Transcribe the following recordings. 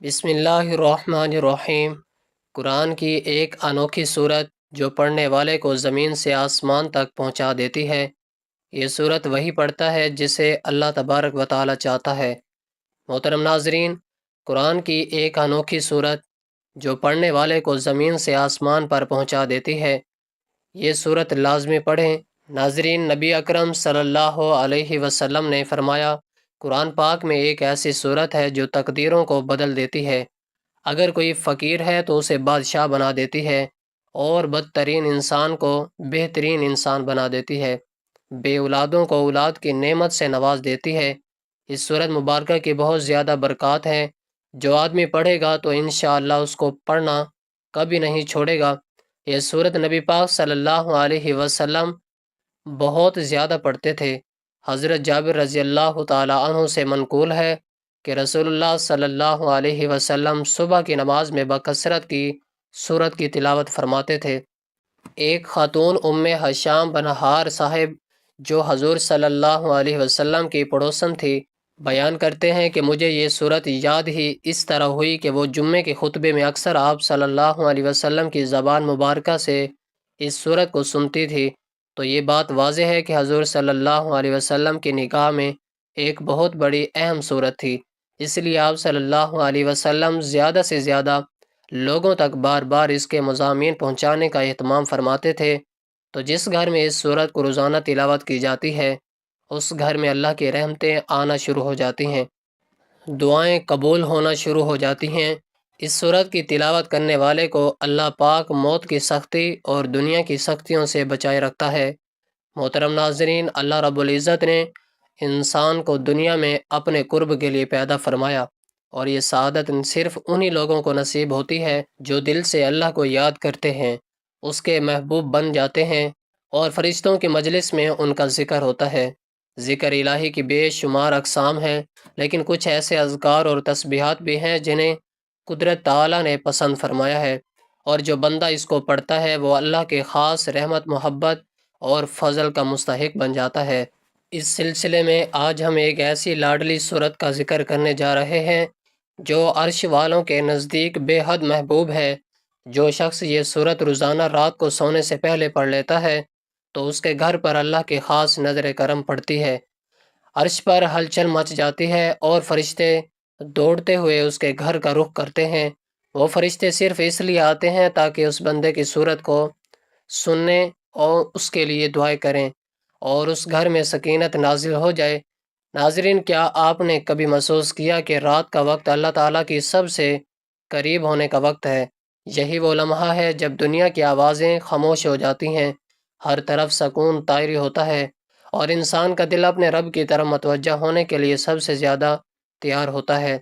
بسم اللہ الرحمن الرحیم۔ قرآن کی ایک انوکھی صورت جو پڑھنے والے کو زمین سے آسمان تک پہنچا دیتی ہے۔ یہ صورت وہی پڑھتا ہے جسے اللہ تبارک و تعالی چاہتا ہے۔ محترم ناظرین، قرآن کی ایک انوکھی صورت جو پڑھنے والے کو زمین سے آسمان پر پہنچا دیتی ہے، یہ صورت لازمی پڑھیں۔ ناظرین، نبی اکرم صلی اللہ علیہ وسلم نے فرمایا، قرآن پاک میں ایک ایسی صورت ہے جو تقدیروں کو بدل دیتی ہے۔ اگر کوئی فقیر ہے تو اسے بادشاہ بنا دیتی ہے، اور بدترین انسان کو بہترین انسان بنا دیتی ہے، بے اولادوں کو اولاد کی نعمت سے نواز دیتی ہے۔ اس صورت مبارکہ کی بہت زیادہ برکات ہیں۔ جو آدمی پڑھے گا تو انشاءاللہ اس کو پڑھنا کبھی نہیں چھوڑے گا۔ یہ صورت نبی پاک صلی اللہ علیہ وسلم بہت زیادہ پڑھتے تھے۔ حضرت جابر رضی اللہ تعالی عنہ سے منقول ہے کہ رسول اللہ صلی اللہ علیہ وسلم صبح کی نماز میں بکثرت کی صورت کی تلاوت فرماتے تھے۔ ایک خاتون ام حشام بن حار صاحب جو حضور صلی اللہ علیہ وسلم کی پڑوسن تھی، بیان کرتے ہیں کہ مجھے یہ صورت یاد ہی اس طرح ہوئی کہ وہ جمعے کے خطبے میں اکثر آپ صلی اللہ علیہ وسلم کی زبان مبارکہ سے اس صورت کو سنتی تھی، تو یہ بات واضح ہے کہ حضور صلی اللہ علیہ وسلم کی نگاہ میں ایک بہت بڑی اہم صورت تھی۔ اس لیے آپ صلی اللہ علیہ وسلم زیادہ سے زیادہ لوگوں تک بار بار اس کے مضامین پہنچانے کا اہتمام فرماتے تھے۔ تو جس گھر میں اس صورت کو روزانہ تلاوت کی جاتی ہے، اس گھر میں اللہ کی رحمتیں آنا شروع ہو جاتی ہیں، دعائیں قبول ہونا شروع ہو جاتی ہیں۔ اس صورت کی تلاوت کرنے والے کو اللہ پاک موت کی سختی اور دنیا کی سختیوں سے بچائے رکھتا ہے۔ محترم ناظرین، اللہ رب العزت نے انسان کو دنیا میں اپنے قرب کے لیے پیدا فرمایا، اور یہ سعادت صرف انہی لوگوں کو نصیب ہوتی ہے جو دل سے اللہ کو یاد کرتے ہیں، اس کے محبوب بن جاتے ہیں، اور فرشتوں کی مجلس میں ان کا ذکر ہوتا ہے۔ ذکر الہی کی بے شمار اقسام ہیں، لیکن کچھ ایسے اذکار اور تسبیحات بھی ہیں جنہیں قدرت تعالی نے پسند فرمایا ہے، اور جو بندہ اس کو پڑھتا ہے وہ اللہ کے خاص رحمت، محبت اور فضل کا مستحق بن جاتا ہے۔ اس سلسلے میں آج ہم ایک ایسی لاڈلی صورت کا ذکر کرنے جا رہے ہیں جو عرش والوں کے نزدیک بے حد محبوب ہے۔ جو شخص یہ صورت روزانہ رات کو سونے سے پہلے پڑھ لیتا ہے تو اس کے گھر پر اللہ کی خاص نظر کرم پڑتی ہے، عرش پر ہلچل مچ جاتی ہے، اور فرشتے دوڑتے ہوئے اس کے گھر کا رخ کرتے ہیں۔ وہ فرشتے صرف اس لیے آتے ہیں تاکہ اس بندے کی صورت کو سننے اور اس کے لیے دعائیں کریں، اور اس گھر میں سکینت نازل ہو جائے۔ ناظرین، کیا آپ نے کبھی محسوس کیا کہ رات کا وقت اللہ تعالیٰ کی سب سے قریب ہونے کا وقت ہے؟ یہی وہ لمحہ ہے جب دنیا کی آوازیں خاموش ہو جاتی ہیں، ہر طرف سکون طاری ہوتا ہے، اور انسان کا دل اپنے رب کی طرف متوجہ ہونے کے لیے سب سے زیادہ تیار ہوتا ہے۔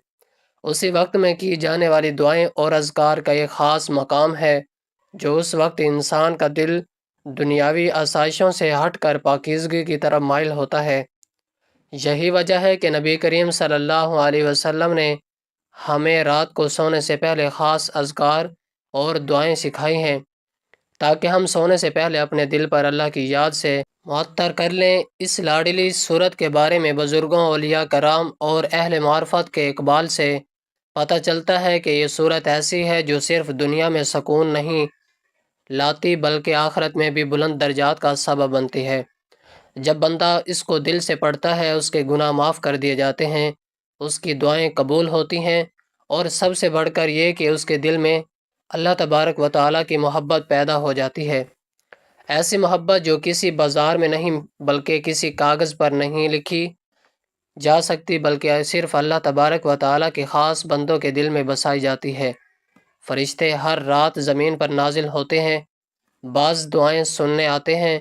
اسی وقت میں کی جانے والی دعائیں اور اذکار کا ایک خاص مقام ہے، جو اس وقت انسان کا دل دنیاوی آسائشوں سے ہٹ کر پاکیزگی کی طرف مائل ہوتا ہے۔ یہی وجہ ہے کہ نبی کریم صلی اللہ علیہ وسلم نے ہمیں رات کو سونے سے پہلے خاص اذکار اور دعائیں سکھائی ہیں، تاکہ ہم سونے سے پہلے اپنے دل پر اللہ کی یاد سے معطر کر لیں۔ اس لاڈلی صورت کے بارے میں بزرگوں، اولیاء کرام اور اہل معرفت کے اقبال سے پتہ چلتا ہے کہ یہ صورت ایسی ہے جو صرف دنیا میں سکون نہیں لاتی بلکہ آخرت میں بھی بلند درجات کا سبب بنتی ہے۔ جب بندہ اس کو دل سے پڑھتا ہے، اس کے گناہ معاف کر دیے جاتے ہیں، اس کی دعائیں قبول ہوتی ہیں، اور سب سے بڑھ کر یہ کہ اس کے دل میں اللہ تبارک و تعالیٰ کی محبت پیدا ہو جاتی ہے۔ ایسی محبت جو کسی بازار میں نہیں بلکہ کسی کاغذ پر نہیں لکھی جا سکتی، بلکہ صرف اللہ تبارک و تعالیٰ کے خاص بندوں کے دل میں بسائی جاتی ہے۔ فرشتے ہر رات زمین پر نازل ہوتے ہیں، بعض دعائیں سننے آتے ہیں،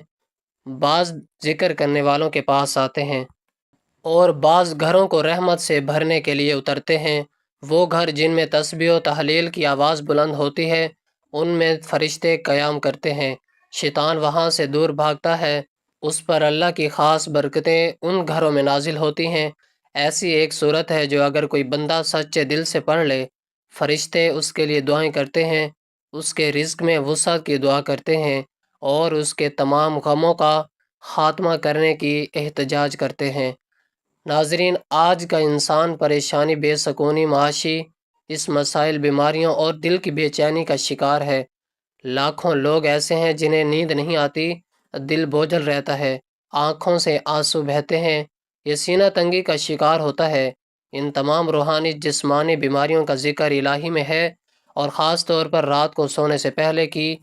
بعض ذکر کرنے والوں کے پاس آتے ہیں، اور بعض گھروں کو رحمت سے بھرنے کے لیے اترتے ہیں۔ وہ گھر جن میں تسبیح و تحلیل کی آواز بلند ہوتی ہے، ان میں فرشتے قیام کرتے ہیں، شیطان وہاں سے دور بھاگتا ہے، اس پر اللہ کی خاص برکتیں ان گھروں میں نازل ہوتی ہیں۔ ایسی ایک صورت ہے جو اگر کوئی بندہ سچے دل سے پڑھ لے، فرشتے اس کے لیے دعائیں کرتے ہیں، اس کے رزق میں وسعت کی دعا کرتے ہیں، اور اس کے تمام غموں کا خاتمہ کرنے کی احتجاج کرتے ہیں۔ ناظرین، آج کا انسان پریشانی، بے سکونی، معاشی اس مسائل، بیماریوں اور دل کی بے چینی کا شکار ہے۔ لاکھوں لوگ ایسے ہیں جنہیں نیند نہیں آتی، دل بوجھل رہتا ہے، آنکھوں سے آنسو بہتے ہیں، یہ سینہ تنگی کا شکار ہوتا ہے۔ ان تمام روحانی جسمانی بیماریوں کا ذکر الہی میں ہے، اور خاص طور پر رات کو سونے سے پہلے کی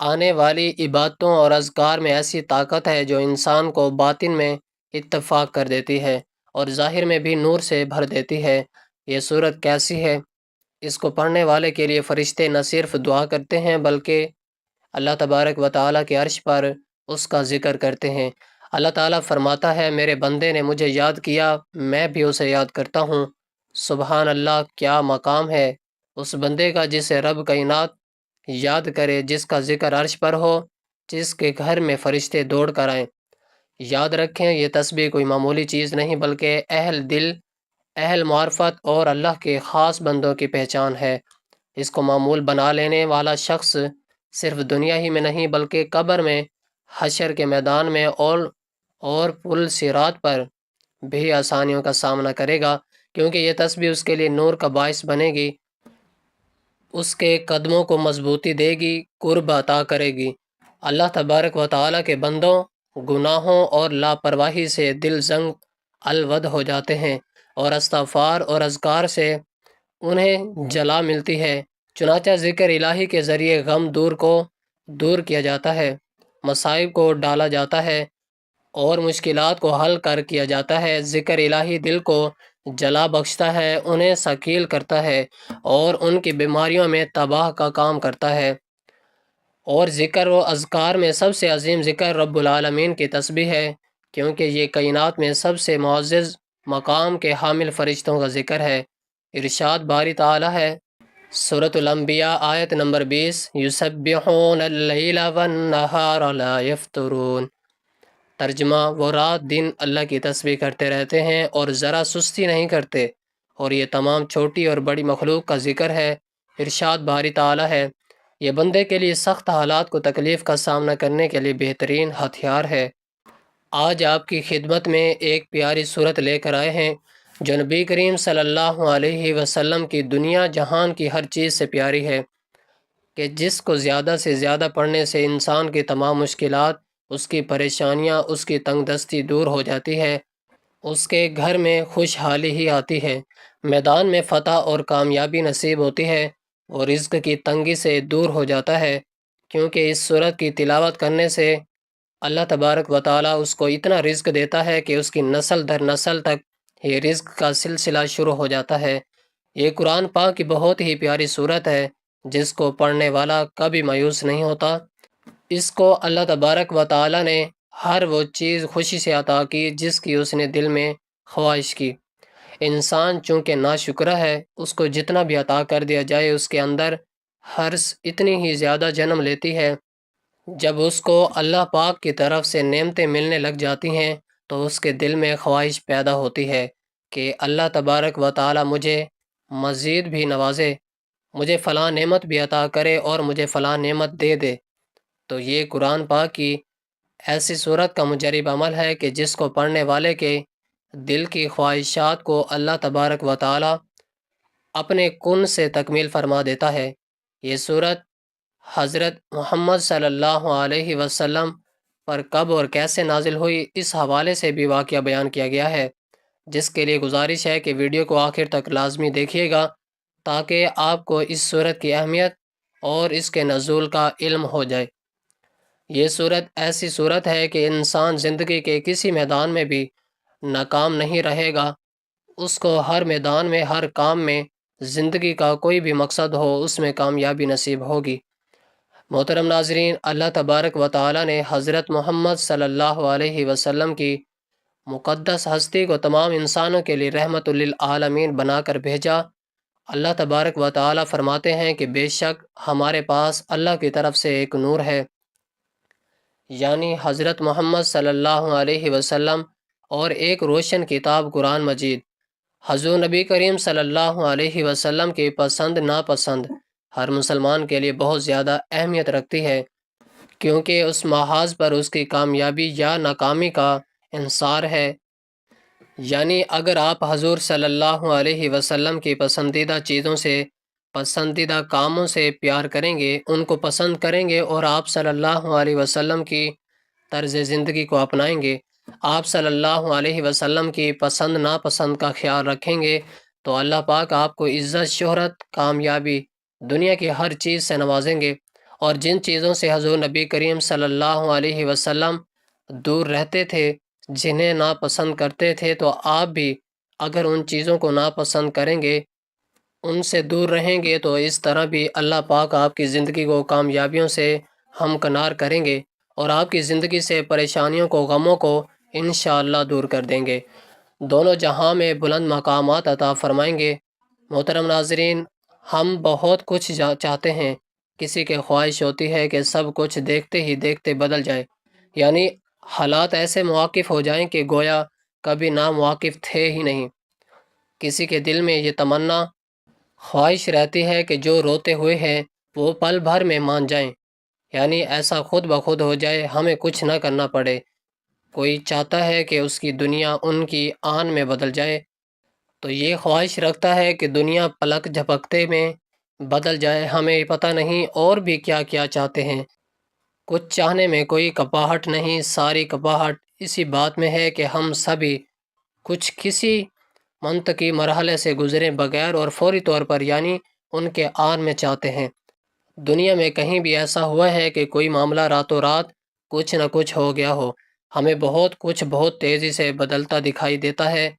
آنے والی عبادتوں اور اذکار میں ایسی طاقت ہے جو انسان کو باطن میں اتفاق کر دیتی ہے اور ظاہر میں بھی نور سے بھر دیتی ہے۔ یہ صورت کیسی ہے؟ اس کو پڑھنے والے کے لیے فرشتے نہ صرف دعا کرتے ہیں بلکہ اللہ تبارک و تعالیٰ کے عرش پر اس کا ذکر کرتے ہیں۔ اللہ تعالیٰ فرماتا ہے، میرے بندے نے مجھے یاد کیا، میں بھی اسے یاد کرتا ہوں۔ سبحان اللہ، کیا مقام ہے اس بندے کا جسے رب کائنات یاد کرے، جس کا ذکر عرش پر ہو، جس کے گھر میں فرشتے دوڑ کر آئیں۔ یاد رکھیں، یہ تسبیح کوئی معمولی چیز نہیں بلکہ اہل دل، اہل معرفت اور اللہ کے خاص بندوں کی پہچان ہے۔ اس کو معمول بنا لینے والا شخص صرف دنیا ہی میں نہیں بلکہ قبر میں، حشر کے میدان میں اور پل صراط پر بھی آسانیوں کا سامنا کرے گا، کیونکہ یہ تسبیح اس کے لیے نور کا باعث بنے گی، اس کے قدموں کو مضبوطی دے گی، قرب عطا کرے گی۔ اللہ تبارک و تعالیٰ کے بندوں گناہوں اور لاپرواہی سے دل زنگ الود ہو جاتے ہیں، اور استغفار اور اذکار سے انہیں جلا ملتی ہے۔ چنانچہ ذکر الہی کے ذریعے غم دور کیا جاتا ہے، مصائب کو ڈالا جاتا ہے اور مشکلات کو حل کیا جاتا ہے۔ ذکر الہی دل کو جلا بخشتا ہے، انہیں ثقیل کرتا ہے اور ان کی بیماریوں میں تباہ کا کام کرتا ہے۔ اور ذکر و اذکار میں سب سے عظیم ذکر رب العالمین کی تسبیح ہے، کیونکہ یہ کائنات میں سب سے معزز مقام کے حامل فرشتوں کا ذکر ہے۔ ارشاد باری تعالیٰ ہے، سورۃ الانبیاء آیت نمبر 20، یسبحون اللیل والنہار لا یفترون۔ ترجمہ، وہ رات دن اللہ کی تسبیح کرتے رہتے ہیں اور ذرا سستی نہیں کرتے، اور یہ تمام چھوٹی اور بڑی مخلوق کا ذکر ہے۔ ارشاد باری تعالیٰ ہے، یہ بندے کے لیے سخت حالات کو تکلیف کا سامنا کرنے کے لیے بہترین ہتھیار ہے۔ آج آپ کی خدمت میں ایک پیاری صورت لے کر آئے ہیں جو نبی کریم صلی اللہ علیہ وسلم کی دنیا جہان کی ہر چیز سے پیاری ہے، کہ جس کو زیادہ سے زیادہ پڑھنے سے انسان کی تمام مشکلات، اس کی پریشانیاں، اس کی تنگ دستی دور ہو جاتی ہے، اس کے گھر میں خوشحالی ہی آتی ہے، میدان میں فتح اور کامیابی نصیب ہوتی ہے، اور رزق کی تنگی سے دور ہو جاتا ہے، کیونکہ اس صورت کی تلاوت کرنے سے اللہ تبارک و تعالیٰ اس کو اتنا رزق دیتا ہے کہ اس کی نسل در نسل تک یہ رزق کا سلسلہ شروع ہو جاتا ہے۔ یہ قرآن پاک کی بہت ہی پیاری صورت ہے، جس کو پڑھنے والا کبھی مایوس نہیں ہوتا۔ اس کو اللہ تبارک و تعالیٰ نے ہر وہ چیز خوشی سے عطا کی جس کی اس نے دل میں خواہش کی۔ انسان چونکہ ناشکرہ ہے، اس کو جتنا بھی عطا کر دیا جائے اس کے اندر حرص اتنی ہی زیادہ جنم لیتی ہے۔ جب اس کو اللہ پاک کی طرف سے نعمتیں ملنے لگ جاتی ہیں تو اس کے دل میں خواہش پیدا ہوتی ہے کہ اللہ تبارک و تعالیٰ مجھے مزید بھی نوازے، مجھے فلاں نعمت بھی عطا کرے اور مجھے فلاں نعمت دے دے۔ تو یہ قرآن پاک کی ایسی صورت کا مجرب عمل ہے کہ جس کو پڑھنے والے کے دل کی خواہشات کو اللہ تبارک و تعالیٰ اپنے کن سے تکمیل فرما دیتا ہے۔ یہ صورت حضرت محمد صلی اللہ علیہ وسلم پر کب اور کیسے نازل ہوئی، اس حوالے سے بھی واقعہ بیان کیا گیا ہے، جس کے لیے گزارش ہے کہ ویڈیو کو آخر تک لازمی دیکھیے گا تاکہ آپ کو اس صورت کی اہمیت اور اس کے نزول کا علم ہو جائے۔ یہ صورت ایسی صورت ہے کہ انسان زندگی کے کسی میدان میں بھی ناکام نہیں رہے گا، اس کو ہر میدان میں، ہر کام میں، زندگی کا کوئی بھی مقصد ہو، اس میں کامیابی نصیب ہوگی۔ محترم ناظرین، اللہ تبارک و تعالیٰ نے حضرت محمد صلی اللہ علیہ وسلم کی مقدس ہستی کو تمام انسانوں کے لیے رحمت للعالمین بنا کر بھیجا۔ اللہ تبارک و تعالیٰ فرماتے ہیں کہ بے شک ہمارے پاس اللہ کی طرف سے ایک نور ہے، یعنی حضرت محمد صلی اللہ علیہ وسلم، اور ایک روشن کتاب قرآن مجید۔ حضور نبی کریم صلی اللہ علیہ وسلم کی پسند ناپسند ہر مسلمان کے لیے بہت زیادہ اہمیت رکھتی ہے، کیونکہ اس محاذ پر اس کی کامیابی یا ناکامی کا انحصار ہے۔ یعنی اگر آپ حضور صلی اللہ علیہ وسلم کی پسندیدہ چیزوں سے، پسندیدہ کاموں سے پیار کریں گے، ان کو پسند کریں گے اور آپ صلی اللہ علیہ وسلم کی طرز زندگی کو اپنائیں گے، آپ صلی اللہ علیہ وسلم کی پسند ناپسند کا خیال رکھیں گے، تو اللہ پاک آپ کو عزت، شہرت، کامیابی، دنیا کی ہر چیز سے نوازیں گے۔ اور جن چیزوں سے حضور نبی کریم صلی اللہ علیہ وسلم دور رہتے تھے، جنہیں ناپسند کرتے تھے، تو آپ بھی اگر ان چیزوں کو ناپسند کریں گے، ان سے دور رہیں گے، تو اس طرح بھی اللہ پاک آپ کی زندگی کو کامیابیوں سے ہمکنار کریں گے اور آپ کی زندگی سے پریشانیوں کو، غموں کو انشاءاللہ دور کر دیں گے، دونوں جہاں میں بلند مقامات عطا فرمائیں گے۔ محترم ناظرین، ہم بہت کچھ چاہتے ہیں، کسی کے خواہش ہوتی ہے کہ سب کچھ دیکھتے ہی دیکھتے بدل جائے، یعنی حالات ایسے مواقف ہو جائیں کہ گویا کبھی نامواقف تھے ہی نہیں۔ کسی کے دل میں یہ تمنا، خواہش رہتی ہے کہ جو روتے ہوئے ہیں وہ پل بھر میں مان جائیں، یعنی ایسا خود بخود ہو جائے، ہمیں کچھ نہ کرنا پڑے۔ کوئی چاہتا ہے کہ اس کی دنیا ان کی آن میں بدل جائے، تو یہ خواہش رکھتا ہے کہ دنیا پلک جھپکتے میں بدل جائے، ہمیں پتہ نہیں اور بھی کیا کیا چاہتے ہیں۔ کچھ چاہنے میں کوئی کپاہٹ نہیں، ساری کپاہٹ اسی بات میں ہے کہ ہم سبھی کچھ کسی منطقی مرحلے سے گزرے بغیر اور فوری طور پر، یعنی ان کے آن میں چاہتے ہیں۔ دنیا میں کہیں بھی ایسا ہوا ہے کہ کوئی معاملہ راتوں رات کچھ نہ کچھ ہو گیا ہو؟ ہمیں بہت کچھ بہت تیزی سے بدلتا دکھائی دیتا ہے۔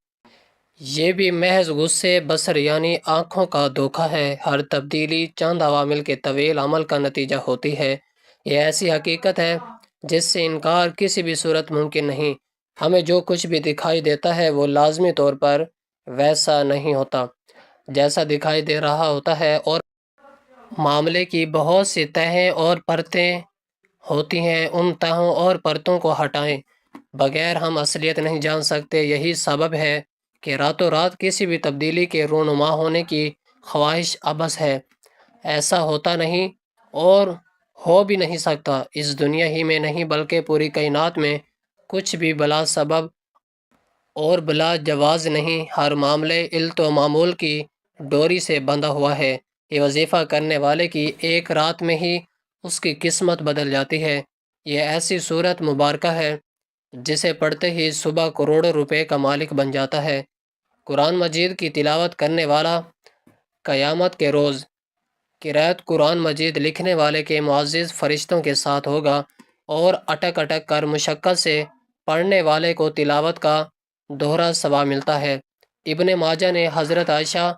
یہ بھی محض غصے بصر یعنی آنکھوں کا دھوکہ ہے۔ ہر تبدیلی چند عوامل کے طویل عمل کا نتیجہ ہوتی ہے۔ یہ ایسی حقیقت ہے جس سے انکار کسی بھی صورت ممکن نہیں۔ ہمیں جو کچھ بھی دکھائی دیتا ہے وہ لازمی طور پر ویسا نہیں ہوتا جیسا دکھائی دے رہا ہوتا ہے، اور معاملے کی بہت سی تہیں اور پرتیں ہوتی ہیں۔ ان تہوں اور پرتوں کو ہٹائیں بغیر ہم اصلیت نہیں جان سکتے۔ یہی سبب ہے کہ راتوں رات کسی بھی تبدیلی کے رونما ہونے کی خواہش عبث ہے۔ ایسا ہوتا نہیں اور ہو بھی نہیں سکتا۔ اس دنیا ہی میں نہیں بلکہ پوری کائنات میں کچھ بھی بلا سبب اور بلا جواز نہیں۔ ہر معاملے علت و معمول کی ڈوری سے بندھا ہوا ہے۔ یہ وظیفہ کرنے والے کی ایک رات میں ہی اس کی قسمت بدل جاتی ہے۔ یہ ایسی صورت مبارکہ ہے جسے پڑھتے ہی صبح کروڑوں روپے کا مالک بن جاتا ہے۔ قرآن مجید کی تلاوت کرنے والا قیامت کے روز قرأت قرآن مجید لکھنے والے کے معزز فرشتوں کے ساتھ ہوگا، اور اٹک اٹک کر مشقت سے پڑھنے والے کو تلاوت کا دوہرا ثواب ملتا ہے۔ ابن ماجہ نے حضرت عائشہ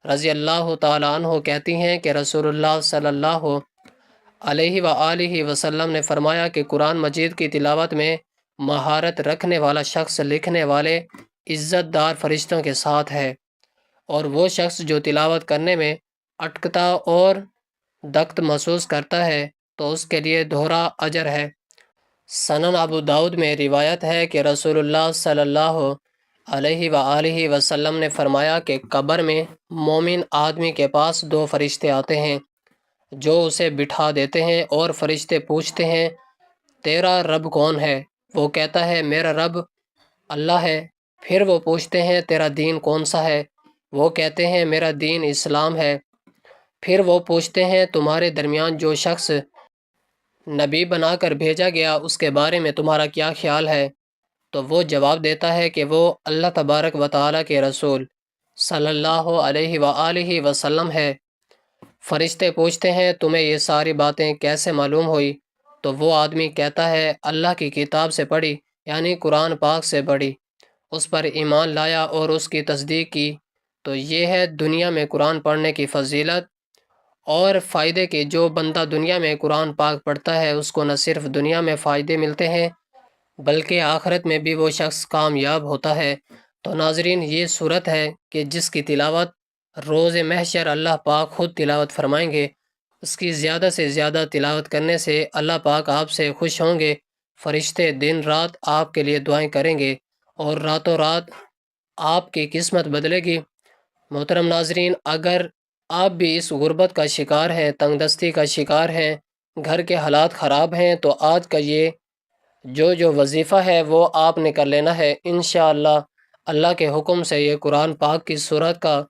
رضی اللہ تعالیٰ عنہ کہتی ہیں کہ رسول اللہ صلی اللہ علیہ وآلہ وسلم نے فرمایا کہ قرآن مجید کی تلاوت میں مہارت رکھنے والا شخص لکھنے والے عزت دار فرشتوں کے ساتھ ہے، اور وہ شخص جو تلاوت کرنے میں اٹکتا اور دقت محسوس کرتا ہے تو اس کے لیے دوہرا اجر ہے۔ سنن ابو داؤد میں روایت ہے کہ رسول اللہ صلی اللہ علیہ وآلہ وسلم نے فرمایا کہ قبر میں مومن آدمی کے پاس دو فرشتے آتے ہیں جو اسے بٹھا دیتے ہیں، اور فرشتے پوچھتے ہیں تیرا رب کون ہے؟ وہ کہتا ہے میرا رب اللہ ہے۔ پھر وہ پوچھتے ہیں تیرا دین کون سا ہے؟ وہ کہتے ہیں میرا دین اسلام ہے۔ پھر وہ پوچھتے ہیں تمہارے درمیان جو شخص نبی بنا کر بھیجا گیا اس کے بارے میں تمہارا کیا خیال ہے؟ تو وہ جواب دیتا ہے کہ وہ اللہ تبارک و تعالیٰ کے رسول صلی اللہ علیہ وآلہ وسلم ہے۔ فرشتے پوچھتے ہیں تمہیں یہ ساری باتیں کیسے معلوم ہوئی؟ تو وہ آدمی کہتا ہے اللہ کی کتاب سے پڑھی، یعنی قرآن پاک سے پڑھی، اس پر ایمان لایا اور اس کی تصدیق کی۔ تو یہ ہے دنیا میں قرآن پڑھنے کی فضیلت اور فائدے کہ جو بندہ دنیا میں قرآن پاک پڑھتا ہے اس کو نہ صرف دنیا میں فائدے ملتے ہیں بلکہ آخرت میں بھی وہ شخص کامیاب ہوتا ہے۔ تو ناظرین، یہ صورت ہے کہ جس کی تلاوت روز محشر اللہ پاک خود تلاوت فرمائیں گے۔ اس کی زیادہ سے زیادہ تلاوت کرنے سے اللہ پاک آپ سے خوش ہوں گے۔ فرشتے دن رات آپ کے لیے دعائیں کریں گے اور راتوں رات آپ کی قسمت بدلے گی۔ محترم ناظرین، اگر آپ بھی اس غربت کا شکار ہیں، تنگ دستی کا شکار ہیں، گھر کے حالات خراب ہیں، تو آج کا یہ جو وظیفہ ہے وہ آپ نے کر لینا ہے۔ انشاءاللہ اللہ کے حکم سے یہ قرآن پاک کی صورت کا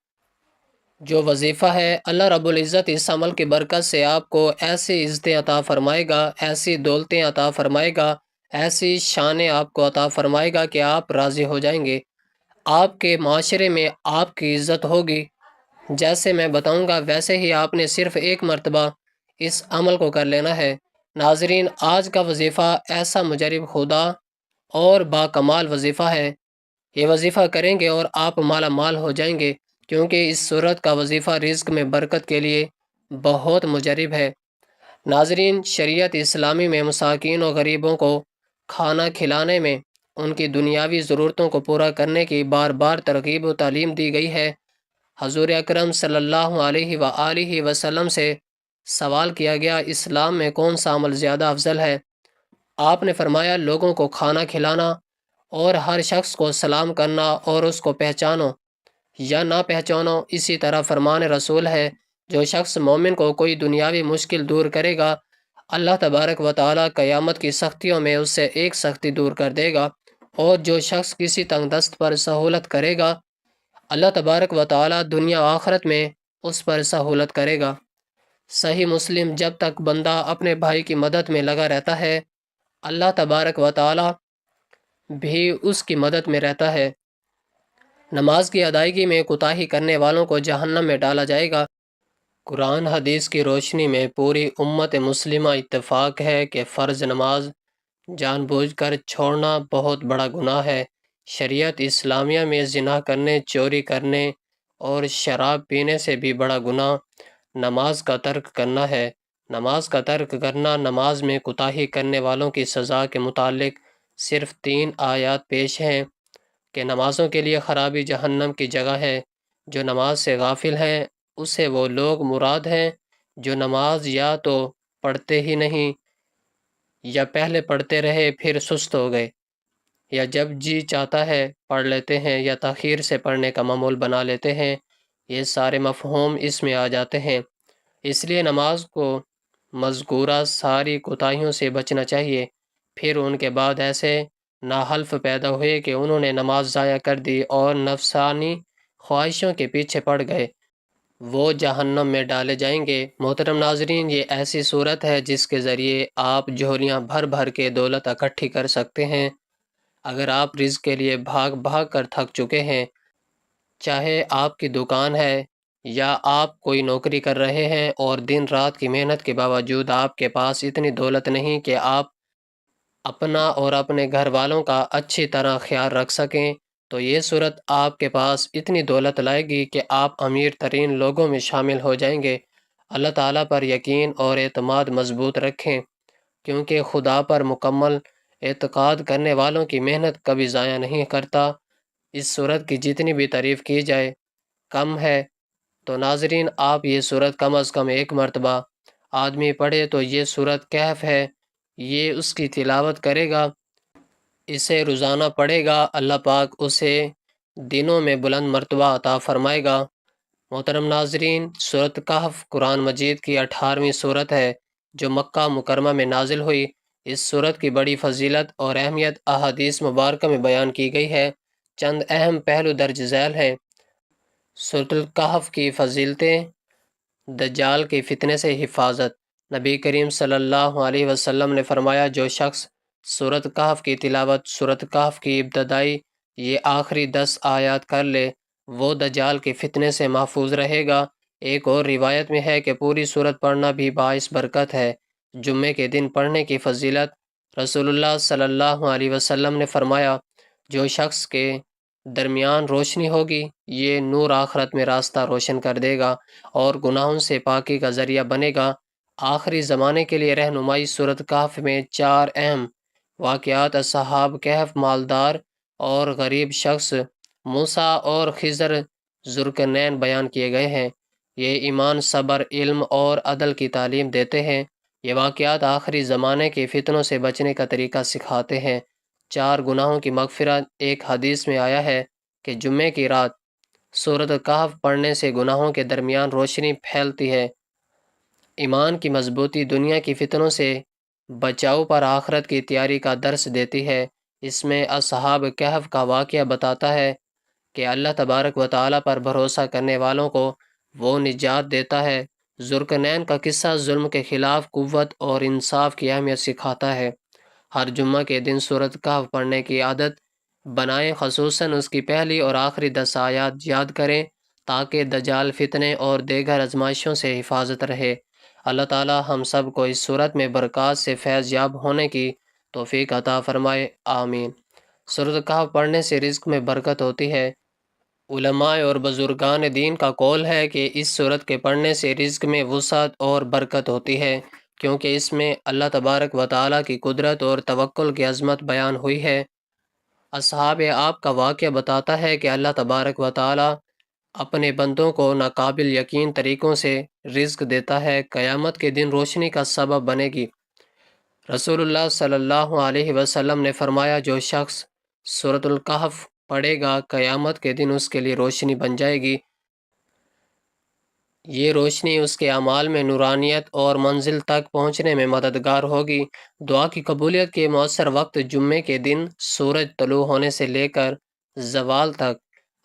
جو وظیفہ ہے، اللہ رب العزت اس عمل کی برکت سے آپ کو ایسی عزتیں عطا فرمائے گا، ایسی دولتیں عطا فرمائے گا، ایسی شانیں آپ کو عطا فرمائے گا کہ آپ راضی ہو جائیں گے۔ آپ کے معاشرے میں آپ کی عزت ہوگی۔ جیسے میں بتاؤں گا ویسے ہی آپ نے صرف ایک مرتبہ اس عمل کو کر لینا ہے۔ ناظرین، آج کا وظیفہ ایسا مجرب خدا اور باکمال وظیفہ ہے۔ یہ وظیفہ کریں گے اور آپ مالا مال ہو جائیں گے، کیونکہ اس صورت کا وظیفہ رزق میں برکت کے لیے بہت مجرب ہے۔ ناظرین، شریعت اسلامی میں مساکین و غریبوں کو کھانا کھلانے میں ان کی دنیاوی ضرورتوں کو پورا کرنے کی بار بار ترغیب و تعلیم دی گئی ہے۔ حضور اکرم صلی اللہ علیہ وآلہ وسلم سے سوال کیا گیا، اسلام میں کون سا عمل زیادہ افضل ہے؟ آپ نے فرمایا، لوگوں کو کھانا کھلانا اور ہر شخص کو سلام کرنا اور اس کو پہچانو یا نہ پہچانو۔ اسی طرح فرمان رسول ہے، جو شخص مومن کو کوئی دنیاوی مشکل دور کرے گا، اللہ تبارک و تعالی قیامت کی سختیوں میں اس سے ایک سختی دور کر دے گا، اور جو شخص کسی تنگ دست پر سہولت کرے گا، اللہ تبارک و تعالی دنیا و آخرت میں اس پر سہولت کرے گا۔ صحیح مسلم۔ جب تک بندہ اپنے بھائی کی مدد میں لگا رہتا ہے، اللہ تبارک و تعالی بھی اس کی مدد میں رہتا ہے۔ نماز کی ادائیگی میں کوتاہی کرنے والوں کو جہنم میں ڈالا جائے گا۔ قرآن حدیث کی روشنی میں پوری امت مسلمہ اتفاق ہے کہ فرض نماز جان بوجھ کر چھوڑنا بہت بڑا گناہ ہے۔ شریعت اسلامیہ میں زنا کرنے، چوری کرنے اور شراب پینے سے بھی بڑا گناہ نماز کا ترک کرنا ہے۔ نماز کا ترک کرنا، نماز میں کوتاہی کرنے والوں کی سزا کے متعلق صرف 3 آیات پیش ہیں کہ نمازوں کے لیے خرابی جہنم کی جگہ ہے۔ جو نماز سے غافل ہیں اسے وہ لوگ مراد ہیں جو نماز یا تو پڑھتے ہی نہیں، یا پہلے پڑھتے رہے پھر سست ہو گئے، یا جب جی چاہتا ہے پڑھ لیتے ہیں، یا تاخیر سے پڑھنے کا معمول بنا لیتے ہیں۔ یہ سارے مفہوم اس میں آ جاتے ہیں۔ اس لیے نماز کو مذکورہ ساری کوتاہیوں سے بچنا چاہیے۔ پھر ان کے بعد ایسے ناحلف پیدا ہوئے کہ انہوں نے نماز ضائع کر دی اور نفسانی خواہشوں کے پیچھے پڑ گئے، وہ جہنم میں ڈالے جائیں گے۔ محترم ناظرین، یہ ایسی صورت ہے جس کے ذریعے آپ جھولیاں بھر بھر کے دولت اکٹھی کر سکتے ہیں۔ اگر آپ رزق کے لیے بھاگ بھاگ کر تھک چکے ہیں، چاہے آپ کی دکان ہے یا آپ کوئی نوکری کر رہے ہیں، اور دن رات کی محنت کے باوجود آپ کے پاس اتنی دولت نہیں کہ آپ اپنا اور اپنے گھر والوں کا اچھی طرح خیال رکھ سکیں، تو یہ صورت آپ کے پاس اتنی دولت لائے گی کہ آپ امیر ترین لوگوں میں شامل ہو جائیں گے۔ اللہ تعالیٰ پر یقین اور اعتماد مضبوط رکھیں، کیونکہ خدا پر مکمل اعتقاد کرنے والوں کی محنت کبھی ضائع نہیں کرتا۔ اس صورت کی جتنی بھی تعریف کی جائے کم ہے۔ تو ناظرین، آپ یہ صورت کم از کم ایک مرتبہ آدمی پڑھے تو یہ صورت کہف ہے، یہ اس کی تلاوت کرے گا، اسے روزانہ پڑھے گا، اللہ پاک اسے دنوں میں بلند مرتبہ عطا فرمائے گا۔ محترم ناظرین، سورۃ کہف قرآن مجید کی 18ویں سورت ہے جو مکہ مکرمہ میں نازل ہوئی۔ اس سورت کی بڑی فضیلت اور اہمیت احادیث مبارکہ میں بیان کی گئی ہے۔ چند اہم پہلو درج ذیل ہیں۔ سورۃ الکہف کی فضیلتیں: دجال کے فتنے سے حفاظت۔ نبی کریم صلی اللہ علیہ وسلم نے فرمایا، جو شخص سورۃ کہف کی تلاوت، سورۃ کہف کی ابتدائی یہ آخری 10 آیات کر لے، وہ دجال کے فتنے سے محفوظ رہے گا۔ ایک اور روایت میں ہے کہ پوری سورت پڑھنا بھی باعث برکت ہے۔ جمعے کے دن پڑھنے کی فضیلت: رسول اللہ صلی اللہ علیہ وسلم نے فرمایا، جو شخص کے درمیان روشنی ہوگی، یہ نور آخرت میں راستہ روشن کر دے گا اور گناہوں سے پاکی کا ذریعہ بنے گا۔ آخری زمانے کے لیے رہنمائی: سورۃ کہف میں 4 اہم واقعات اصحاب کہف، مالدار اور غریب شخص، موسیٰ اور خضر ذوالقرنین بیان کیے گئے ہیں۔ یہ ایمان، صبر، علم اور عدل کی تعلیم دیتے ہیں۔ یہ واقعات آخری زمانے کے فتنوں سے بچنے کا طریقہ سکھاتے ہیں۔ 4 گناہوں کی مغفرت: ایک حدیث میں آیا ہے کہ جمعے کی رات سورۃ کہف پڑھنے سے گناہوں کے درمیان روشنی پھیلتی ہے۔ ایمان کی مضبوطی: دنیا کی فتنوں سے بچاؤ پر آخرت کی تیاری کا درس دیتی ہے۔ اس میں اصحاب کہف کا واقعہ بتاتا ہے کہ اللہ تبارک و تعالیٰ پر بھروسہ کرنے والوں کو وہ نجات دیتا ہے۔ ذوالقرنین کا قصہ ظلم کے خلاف قوت اور انصاف کی اہمیت سکھاتا ہے۔ ہر جمعہ کے دن سورۃ کہف پڑھنے کی عادت بنائیں، خصوصاً اس کی پہلی اور آخری 10 آیات یاد کریں تاکہ دجال فتنے اور دیگر آزمائشوں سے حفاظت رہے۔ اللہ تعالی ہم سب کو اس صورت میں برکات سے فیض یاب ہونے کی توفیق عطا فرمائے، آمین۔ سورۃ کہف پڑھنے سے رزق میں برکت ہوتی ہے۔ علماء اور بزرگان دین کا قول ہے کہ اس سورت کے پڑھنے سے رزق میں وسعت اور برکت ہوتی ہے، کیونکہ اس میں اللہ تبارک و تعالیٰ کی قدرت اور توکل کی عظمت بیان ہوئی ہے۔ اصحاب آپ کا واقعہ بتاتا ہے کہ اللہ تبارک و تعالیٰ اپنے بندوں کو ناقابل یقین طریقوں سے رزق دیتا ہے، قیامت کے دن روشنی کا سبب بنے گی۔ رسول اللہ صلی اللہ علیہ وسلم نے فرمایا، جو شخص سورۃ الکہف پڑھے گا قیامت کے دن اس کے لیے روشنی بن جائے گی۔ یہ روشنی اس کے اعمال میں نورانیت اور منزل تک پہنچنے میں مددگار ہوگی۔ دعا کی قبولیت کے مؤثر وقت جمعے کے دن سورج طلوع ہونے سے لے کر زوال تک،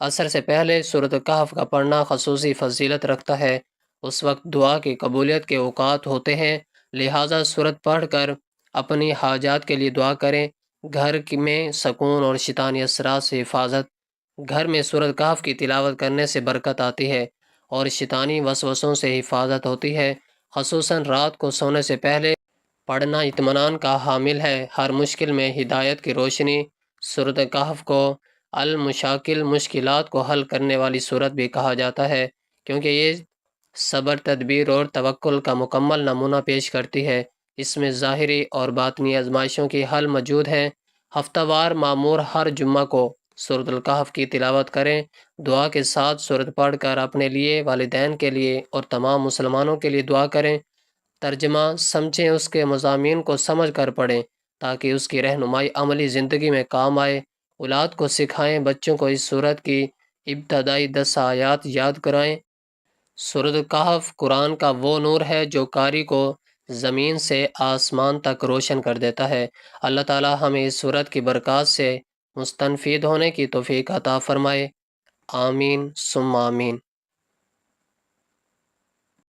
عصر سے پہلے سورۃ کہف کا پڑھنا خصوصی فضیلت رکھتا ہے۔ اس وقت دعا کی قبولیت کے اوقات ہوتے ہیں، لہٰذا سورت پڑھ کر اپنی حاجات کے لیے دعا کریں۔ گھر میں سکون اور شیطانی اثرات سے حفاظت۔ گھر میں سورۃ کہف کی تلاوت کرنے سے برکت آتی ہے اور شیطانی وسوسوں سے حفاظت ہوتی ہے، خصوصاً رات کو سونے سے پہلے پڑھنا اطمینان کا حامل ہے۔ ہر مشکل میں ہدایت کی روشنی۔ سورۃ کہف کو المشاکل، مشکلات کو حل کرنے والی سورت بھی کہا جاتا ہے، کیونکہ یہ صبر، تدبیر اور توکل کا مکمل نمونہ پیش کرتی ہے۔ اس میں ظاہری اور باطنی آزمائشوں کی حل موجود ہیں۔ ہفتہ وار معمور ہر جمعہ کو سورۃ الکہف کی تلاوت کریں۔ دعا کے ساتھ سورت پڑھ کر اپنے لیے، والدین کے لیے اور تمام مسلمانوں کے لیے دعا کریں۔ ترجمہ سمجھیں، اس کے مضامین کو سمجھ کر پڑھیں تاکہ اس کی رہنمائی عملی زندگی میں کام آئے۔ اولاد کو سکھائیں، بچوں کو اس سورت کی ابتدائی 10 آیات یاد کرائیں۔ سورۃ کہف قرآن کا وہ نور ہے جو قاری کو زمین سے آسمان تک روشن کر دیتا ہے۔ اللہ تعالی ہمیں اس سورت کی برکات سے مستفید ہونے کی توفیق عطا فرمائے، آمین ثم آمین۔